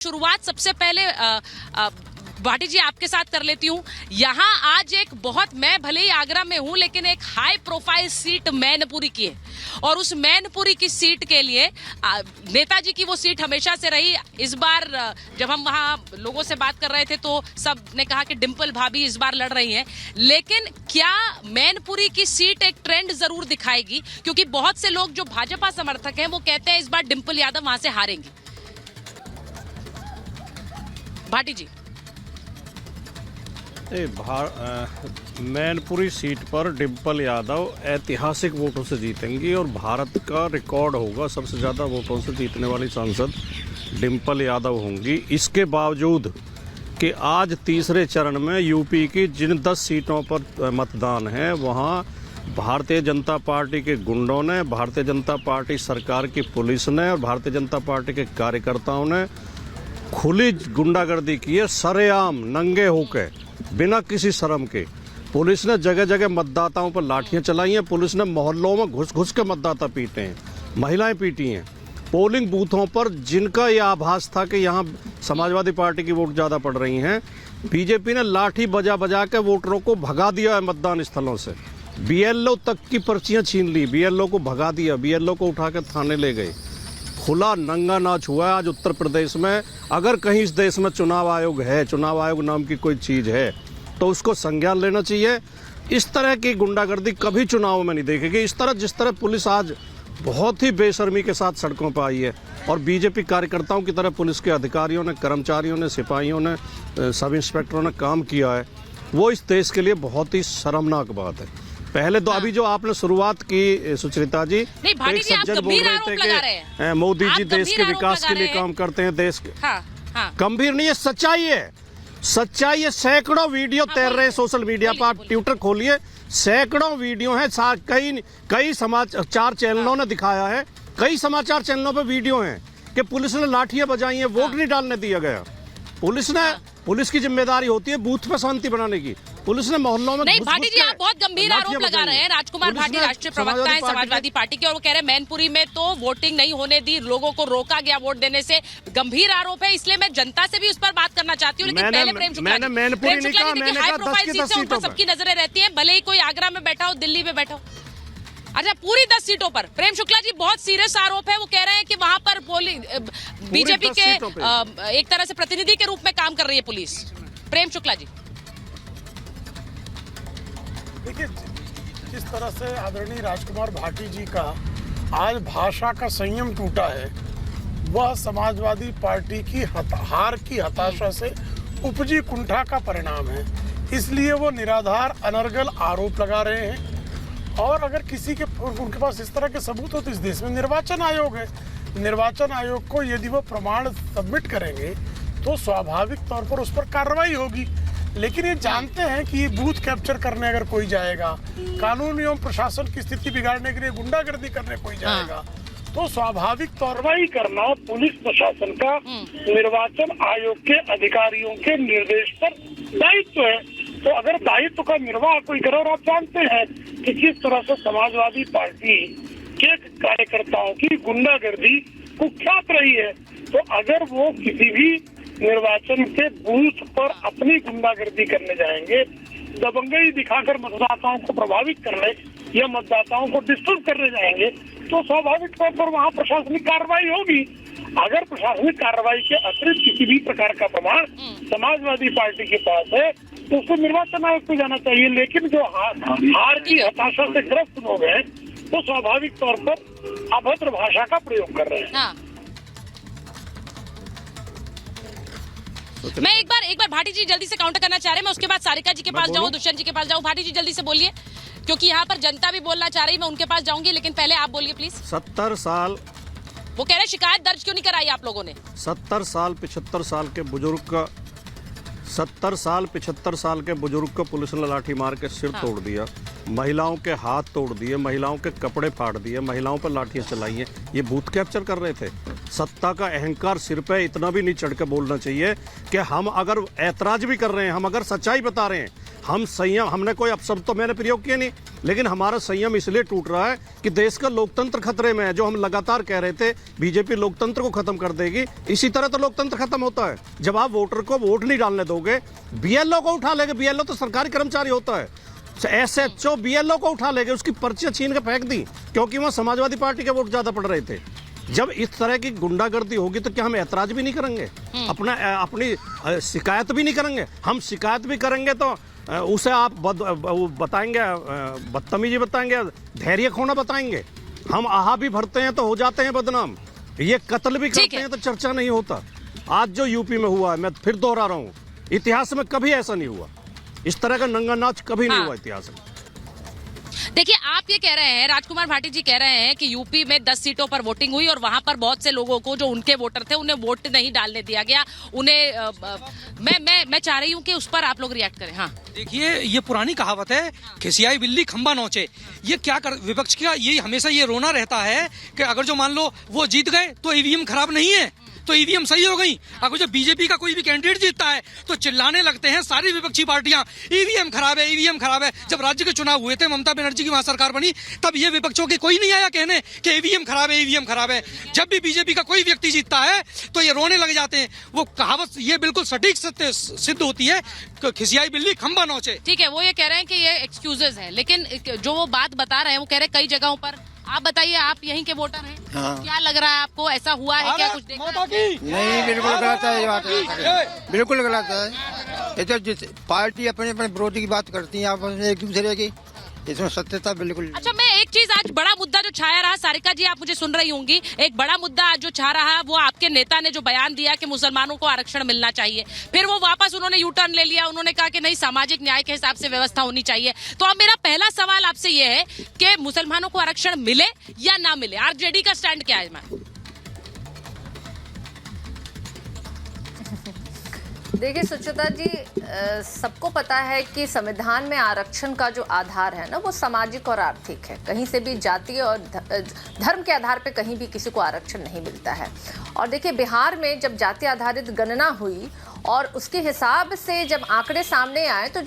शुरुआत सबसे पहले भाटी जी आपके साथ कर लेती हूँ। यहाँ आज एक बहुत, मैं भले ही आगरा में हूँ लेकिन एक हाई प्रोफाइल सीट मैनपुरी की है और उस मैनपुरी की सीट के लिए नेताजी की वो सीट हमेशा से रही। इस बार जब हम वहाँ लोगों से बात कर रहे थे तो सब ने कहा कि डिम्पल भाभी इस बार लड़ रही हैं, लेकिन क्या मैनपुरी की सीट एक ट्रेंड जरूर दिखाएगी? क्योंकि बहुत से लोग जो भाजपा समर्थक हैं वो कहते हैं इस बार डिम्पल यादव वहां से हारेंगी। भाटी जी, मैनपुरी सीट पर डिम्पल यादव ऐतिहासिक वोटों से जीतेंगी और भारत का रिकॉर्ड होगा, सबसे ज़्यादा वोटों से जीतने वाली सांसद डिम्पल यादव होंगी। इसके बावजूद कि आज तीसरे चरण में यूपी की जिन 10 सीटों पर मतदान है वहाँ भारतीय जनता पार्टी के गुंडों ने, भारतीय जनता पार्टी सरकार की पुलिस ने और भारतीय जनता पार्टी के कार्यकर्ताओं ने खुली गुंडागर्दी की है, सरेआम नंगे होके, बिना किसी शर्म के। पुलिस ने जगह जगह मतदाताओं पर लाठियां चलाई हैं, पुलिस ने मोहल्लों में घुस घुस के मतदाता पीटे हैं, महिलाएं पीटी हैं। पोलिंग बूथों पर जिनका यह आभास था कि यहाँ समाजवादी पार्टी की वोट ज़्यादा पड़ रही हैं, बीजेपी ने लाठी बजा बजा के वोटरों को भगा दिया है मतदान स्थलों से। बीएलओ तक की पर्चियाँ छीन ली, बीएलओ को भगा दिया, बीएलओ को उठा के थाने ले गए। खुला नंगा नाच हुआ है आज उत्तर प्रदेश में। अगर कहीं इस देश में चुनाव आयोग है, चुनाव आयोग नाम की कोई चीज़ है, तो उसको संज्ञान लेना चाहिए। इस तरह की गुंडागर्दी कभी चुनाव में नहीं देखेगी। इस तरह जिस तरह पुलिस आज बहुत ही बेशर्मी के साथ सड़कों पर आई है और बीजेपी कार्यकर्ताओं की तरह पुलिस के अधिकारियों ने, कर्मचारियों ने, सिपाहियों ने, सब इंस्पेक्टरों ने काम किया है, वो इस देश के लिए बहुत ही शर्मनाक बात है। पहले तो अभी जो आपने शुरुआत की सुचरिता जी, एक सज्जन बोल रहे थे कि मोदी जी देश के विकास के लिए काम करते हैं, देश के गंभीर नहीं है, सच्चाई है, सच्चाई है। सैकड़ों वीडियो तैर रहे हैं सोशल मीडिया पर, आप ट्विटर खोलिए, सैकड़ों वीडियो हैं, कई समाचार चैनलों ने दिखाया है, कई समाचार चैनलों पर वीडियो हैं कि पुलिस ने लाठियां बजाई हैं, वोट नहीं डालने दिया गया। पुलिस की जिम्मेदारी होती है बूथ पर शांति बनाने की, पुलिस ने मोहल्लों में नहीं। भाटी जी, आप बहुत गंभीर आरोप लगा रहे हैं। राजकुमार भाटी राष्ट्रीय प्रवक्ता है समाजवादी पार्टी के और वो कह रहे हैं मैनपुरी में तो वोटिंग नहीं होने दी, लोगों को रोका गया वोट देने से। गंभीर आरोप है, इसलिए मैं जनता से भी उस पर बात करना चाहती हूँ। लेकिन पहले Prem Shukla ji, high profile seat से उन पर सबकी नजरें रहती है, भले ही कोई आगरा में बैठा हो, दिल्ली में बैठा हो। अच्छा, पूरी 10 सीटों पर प्रेम शुक्ला जी, बहुत सीरियस आरोप है। वो कह रहे हैं कि वहां पर बीजेपी के एक तरह से प्रतिनिधि के रूप में काम कर रही है पुलिस। प्रेम शुक्ला जी, देखिए, जिस तरह से आदरणीय राजकुमार भाटी जी का आज भाषा का संयम टूटा है, वह समाजवादी पार्टी की हार की हताशा से उपजी कुंठा का परिणाम है। इसलिए वो निराधार अनर्गल आरोप लगा रहे हैं और अगर किसी के उनके पास इस तरह के सबूत हो तो इस देश में निर्वाचन आयोग है। निर्वाचन आयोग को यदि वो प्रमाण सबमिट करेंगे तो स्वाभाविक तौर पर उस पर कार्रवाई होगी। लेकिन ये जानते हैं कि ये बूथ कैप्चर करने अगर कोई जाएगा, कानून एवं प्रशासन की स्थिति बिगाड़ने के लिए गुंडागर्दी करने कोई जाएगा, तो स्वाभाविक कार्रवाई करना पुलिस प्रशासन का निर्वाचन आयोग के अधिकारियों के निर्देश पर दायित्व है। तो अगर दायित्व का निर्वाह कोई करे, और आप जानते हैं कि किस तरह से समाजवादी पार्टी के कार्यकर्ताओं की गुंडागर्दी कुख्यात रही है, तो अगर वो किसी भी निर्वाचन के बूथ पर अपनी गुंडागर्दी करने जाएंगे, दबंगई दिखाकर मतदाताओं को प्रभावित करने या मतदाताओं को डिस्टर्ब करने जाएंगे, तो स्वाभाविक तौर पर वहां प्रशासनिक कार्रवाई होगी। अगर प्रशासनिक कार्रवाई के अतिरिक्त किसी भी प्रकार का प्रमाण समाजवादी पार्टी के पास है तो उसको निर्वाचन आयोग को जाना चाहिए। लेकिन जो हार की हताशा से ग्रस्त लोग हैं वो स्वाभाविक तौर पर अभद्र भाषा का प्रयोग कर रहे हैं। मैं एक बार भाटी जी जल्दी से काउंटर करना चाह रहे हैं, मैं उसके बाद सारिका जी के पास जाऊं, दुष्यंत जी के पास जाऊं। भाटी जी जल्दी से बोलिए, क्योंकि यहाँ पर जनता भी बोलना चाह रही, मैं उनके पास जाऊंगी, लेकिन पहले आप बोलिए प्लीज। 70 साल वो कह रहे हैं शिकायत दर्ज क्यों नहीं कराई आप लोगों ने? 70 साल 75 साल के बुजुर्ग का 70 साल 75 साल के बुजुर्ग को पुलिस ने लाठी मार के सिर तोड़ दिया, महिलाओं के हाथ तोड़ दिए, महिलाओं के कपड़े फाड़ दिए, महिलाओं पर लाठियां चलाई हैं। ये बूथ कैप्चर कर रहे थे। सत्ता का अहंकार सिर पे इतना भी नहीं चढ़ के बोलना चाहिए कि हम अगर ऐतराज भी कर रहे हैं, हम अगर सच्चाई बता रहे हैं, हम संयम, हमने कोई अपशब्द तो मैंने प्रयोग किया नहीं, लेकिन हमारा संयम इसलिए टूट रहा है कि देश का लोकतंत्र खतरे में है। जो हम लगातार कह रहे थे बीजेपी लोकतंत्र को खत्म कर देगी, इसी तरह तो लोकतंत्र खत्म होता है। जब आप वोटर को वोट नहीं डालने दोगे, बीएलओ को उठा लेंगे, बीएलओ तो सरकारी कर्मचारी होता है, एसएचओ बीएलओ को उठा लेंगे, उसकी पर्चियां छीन के फेंक दी क्योंकि वहां समाजवादी पार्टी के वोट ज्यादा पड़ रहे थे। जब इस तरह की गुंडागर्दी होगी तो क्या हम ऐतराज भी नहीं करेंगे, अपनी शिकायत भी नहीं करेंगे? हम शिकायत भी करेंगे तो उसे आप बताएंगे, बदतमीजी बताएंगे, धैर्य खोना बताएंगे। हम आहा भी भरते हैं तो हो जाते हैं बदनाम, ये कत्ल भी करते हैं तो चर्चा नहीं होता। आज जो यूपी में हुआ है, मैं फिर दोहरा रहा हूँ, इतिहास में कभी ऐसा नहीं हुआ, इस तरह का नंगा नाच कभी नहीं हुआ इतिहास में। देखिए, आप ये कह रहे हैं, राजकुमार भाटी जी कह रहे हैं कि यूपी में 10 सीटों पर वोटिंग हुई और वहां पर बहुत से लोगों को जो उनके वोटर थे उन्हें वोट नहीं डालने दिया गया। उन्हें मैं चाह रही हूं कि उस पर आप लोग रिएक्ट करें। हाँ, देखिए, ये पुरानी कहावत है, खिसियाई बिल्ली खंबा नोचे। ये क्या कर, विपक्ष का ये हमेशा ये रोना रहता है कि अगर जो मान लो वो जीत गए तो ईवीएम खराब नहीं है, तो ईवीएम सही हो गई। अगर जो बीजेपी का कोई भी कैंडिडेट जीतता है तो चिल्लाने लगते हैं सारी विपक्षी पार्टियां, ईवीएम खराब है, ईवीएम खराब है। जब राज्य के चुनाव हुए थे, ममता बनर्जी की वहां सरकार बनी, तब ये विपक्षों के कोई नहीं आया कहने कि ईवीएम खराब है, ईवीएम खराब है। जब भी बीजेपी का कोई व्यक्ति जीतता है तो ये रोने लग जाते हैं। वो कहावत ये बिल्कुल सटीक सत्य सिद्ध होती है, खिसियाई बिल्ली खंबा नोचे। ठीक है, वो ये कह रहे हैं कि ये एक्सक्यूजेज है, लेकिन जो वो बात बता रहे हैं वो कह रहे हैं कई जगहों पर। आप बताइए, आप यहीं के वोटर हैं, हाँ। क्या लग रहा है आपको? ऐसा हुआ है क्या? कुछ देखा है? नहीं, बिल्कुल गलत है ये बात, बिल्कुल गलत है। ये तो जिस पार्टी अपने अपने विरोधी की बात करती है आपस में एक दूसरे की, इसमें सत्यता बिल्कुल। अच्छा, मैं एक चीज, आज बड़ा मुद्दा जो छाया रहा, सारिका जी आप मुझे सुन रही होंगी, एक बड़ा मुद्दा आज जो छा रहा वो आपके नेता ने जो बयान दिया कि मुसलमानों को आरक्षण मिलना चाहिए, फिर वो वापस उन्होंने यू टर्न ले लिया, उन्होंने कहा कि नहीं, सामाजिक न्याय के हिसाब से व्यवस्था होनी चाहिए। तो अब मेरा पहला सवाल आपसे ये है कि मुसलमानों को आरक्षण मिले या ना मिले, आरजेडी का स्टैंड क्या है? मैं देखिए सुचिता जी, सबको पता है कि संविधान में आरक्षण का जो आधार है ना, वो सामाजिक और आर्थिक है। कहीं से भी जातीय और धर्म के आधार पे कहीं भी किसी को आरक्षण नहीं मिलता है। और देखिए, बिहार में जब जाति आधारित गणना हुई और उसके हिसाब से जब आंकड़े सामने आए तो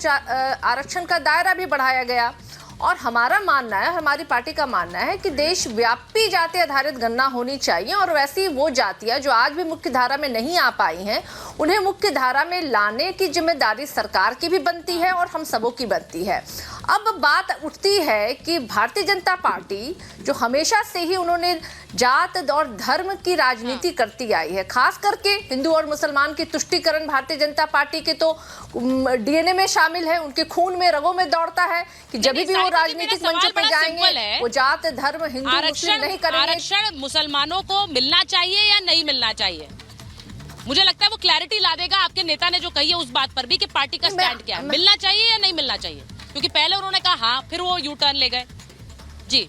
आरक्षण का दायरा भी बढ़ाया गया। और हमारा मानना है, हमारी पार्टी का मानना है कि देशव्यापी जाति आधारित गणना होनी चाहिए। और वैसी वो जातियां जो आज भी मुख्य धारा में नहीं आ पाई हैं, उन्हें मुख्य धारा में लाने की जिम्मेदारी सरकार की भी बनती है और हम सबों की बनती है। अब बात उठती है कि भारतीय जनता पार्टी जो हमेशा से ही उन्होंने जात और धर्म की राजनीति करती आई है, खास करके हिंदू और मुसलमान की तुष्टीकरण भारतीय जनता पार्टी के तो डीएनए में शामिल है, उनके खून में रगों में दौड़ता है कि जब भी वो राजनीतिक मंचों पर जाएंगे वो जात धर्म हिंदू मुस्लिम नहीं करेंगे। आरक्षण मुसलमानों को मिलना चाहिए या नहीं मिलना चाहिए? मुझे लगता है वो क्लैरिटी ला देगा। आपके नेता ने जो कही है उस बात पर भी कि पार्टी का स्टैंड क्या है, मिलना चाहिए या नहीं मिलना चाहिए, क्योंकि पहले उन्होंने कहा हाँ, फिर वो यू टर्न ले गए। जी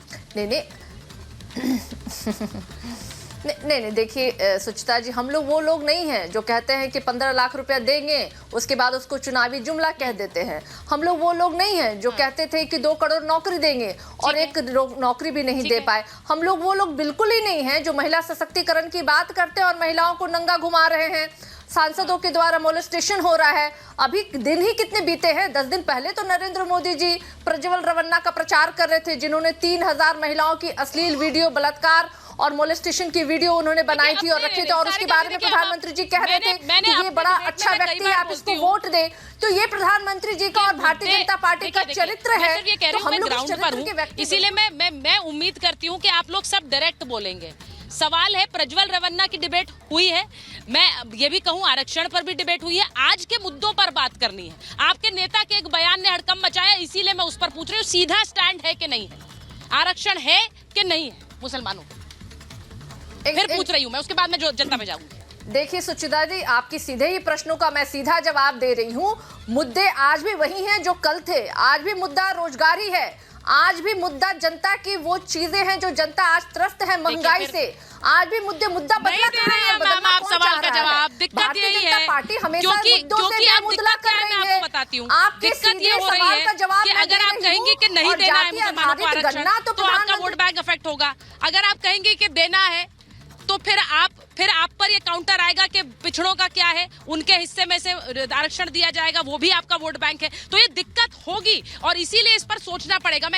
नहीं नहीं देखिए सुचिता जी, हम लोग वो लोग नहीं हैं जो कहते हैं कि 15 लाख रुपया देंगे उसके बाद उसको चुनावी जुमला कह देते हैं। हम लोग वो लोग नहीं हैं जो कहते थे कि 2 करोड़ नौकरी देंगे और एक नौकरी भी नहीं दे पाए। हम लोग वो लोग बिल्कुल ही नहीं हैं जो महिला सशक्तिकरण की बात करते हैं और महिलाओं को नंगा घुमा रहे हैं। सांसदों के द्वारा मोलेस्टेशन हो रहा है। अभी दिन ही कितने बीते हैं, 10 दिन पहले तो नरेंद्र मोदी जी प्रज्वल रवन्ना का प्रचार कर रहे थे, जिन्होंने 3000 महिलाओं की अश्लील वीडियो, बलात्कार और मोलेस्टेशन की वीडियो उन्होंने बनाई थी और रखी थी। और उसके बारे में प्रधानमंत्री जी कह रहे थे कि ये बड़ा अच्छा व्यक्ति है, आप इसको वोट दें। तो ये प्रधानमंत्री जी का और भारतीय जनता पार्टी का चरित्र है। तो हम लोग इस चरित्र के व्यक्ति, इसीलिए मैं उम्मीद करती हूँ कि आप लोग सब डायरेक्ट बोलेंगे। सवाल है, प्रज्वल रवन्ना की डिबेट हुई है, मैं ये भी कहूँ आरक्षण पर भी डिबेट हुई है, आज के मुद्दों पर बात करनी है। आपके नेता के एक बयान ने हड़कंप मचाया, इसीलिए मैं उस पर पूछ रही हूँ, सीधा स्टैंड है कि नहीं है, आरक्षण है कि नहीं है मुसलमानों को? फिर पूछ रही हूँ मैं, उसके बाद मैं जो जनता में जाऊंगी। देखिए सुचिता जी, आपकी सीधे ही प्रश्नों का मैं सीधा जवाब दे रही हूँ। मुद्दे आज भी वही हैं जो कल थे। आज भी मुद्दा रोजगारी है, आज भी मुद्दा जनता की वो चीजें हैं जो जनता आज त्रस्त है महंगाई से। आज भी मुद्दा बदला कहाँ है, बदलना कौन चाह रहा है? भारतीय जनता पार्टी हमेशा मुद्दों से मुद्दा कर रही है। आपके सीधे सवाल का जवाब मैं अगर आप कहेंगे कि नहीं देना है मुसलमानों को आरक्षण तो आपका वोट बैंक इफेक्ट होगा। अगर आप कहेंगे कि देना है तो तो फिर आप पर ये काउंटर आएगा कि पिछड़ों का क्या है, उनके हिस्से में से आरक्षण दिया जाएगा, वो भी आपका वोट बैंक है। तो ये दिक्कत होगी और इसीलिए इस पर सोचना पड़ेगा।